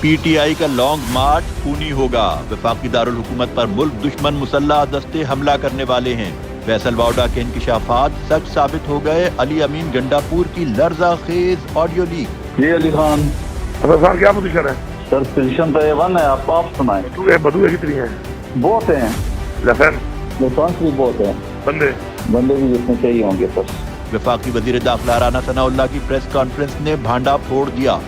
P T I کا long march خونی ہوگا، وفاقی دارالحکومت پر ملک دشمن مسلح دستے حملہ کرنے والے ہیں۔ فیصل واؤڈا کے انکشافات سچ ثابت ہو گئے، علی امین گنڈا پور کی لرزہ خیز آڈیو لیک۔ جی علی خان صاحب کیا پوزیشن ہے؟ سر پوزیشن تو A1 ہے، آپ سنائیں۔ بدوئے کتنی ہیں؟ بہت ہیں، لائسنس بھی بہت ہیں، بندے بھی جتنے چاہیے ہوں گے سر۔ وفاقی وزیر داخلہ رانا ثناء اللہ کی پریس کانفرنس نے بھانڈا پھوڑ دیا۔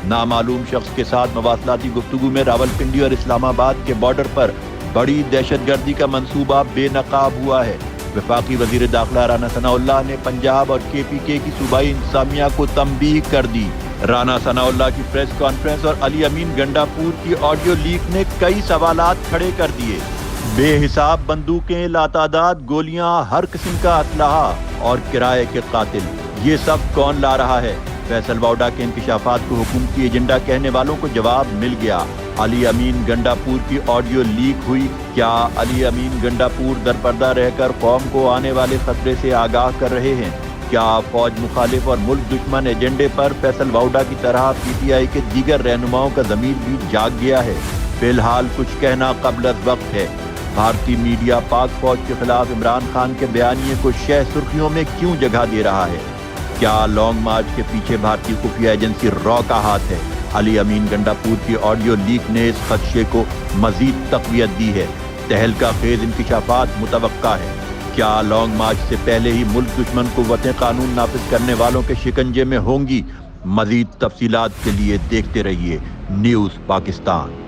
نامعلوم شخص کے ساتھ مواصلاتی گفتگو میں راولپنڈی اور اسلام آباد کے بارڈر پر بڑی دہشت گردی کا منصوبہ بے نقاب ہوا ہے۔ وفاقی وزیر داخلہ رانا ثناء اللہ نے پنجاب اور KPK کی صوبائی انتظامیہ کو تنبیہ کر دی۔ رانا ثناء اللہ کی پریس کانفرنس اور علی امین گنڈا پور کی آڈیو لیک نے کئی سوالات کھڑے کر دیے۔ بے حساب بندوقیں، لاتعداد گولیاں، ہر قسم کا اسلحہ اور کرائے کے قاتل، یہ سب کون لا رہا ہے؟ فیصل واؤڈا کے انکشافات کو حکومتی ایجنڈا کہنے والوں کو جواب مل گیا۔ علی امین گنڈا پور کی آڈیو لیک ہوئی۔ کیا علی امین گنڈا پور درپردہ رہ کر قوم کو آنے والے خطرے سے آگاہ کر رہے ہیں؟ کیا فوج مخالف اور ملک دشمن ایجنڈے پر فیصل واؤڈا کی طرح PTI کے دیگر رہنماؤں کا ضمیر بھی جاگ گیا ہے؟ فی الحال کچھ کہنا قبل از وقت ہے۔ بھارتی میڈیا پاک فوج کے خلاف عمران خان کے بیانیے کو شہ سرخیوں میں کیوں جگہ دے رہا ہے؟ کیا لانگ مارچ کے پیچھے بھارتی خفیہ ایجنسی را کا ہاتھ ہے؟ علی امین گنڈا پور کی آڈیو لیک نے اس خدشے کو مزید تقویت دی ہے۔ تہلکہ خیز انکشافات متوقع ہے۔ کیا لانگ مارچ سے پہلے ہی ملک دشمن قوتیں قانون نافذ کرنے والوں کے شکنجے میں ہوں گی؟ مزید تفصیلات کے لیے دیکھتے رہیے نیوز پاکستان۔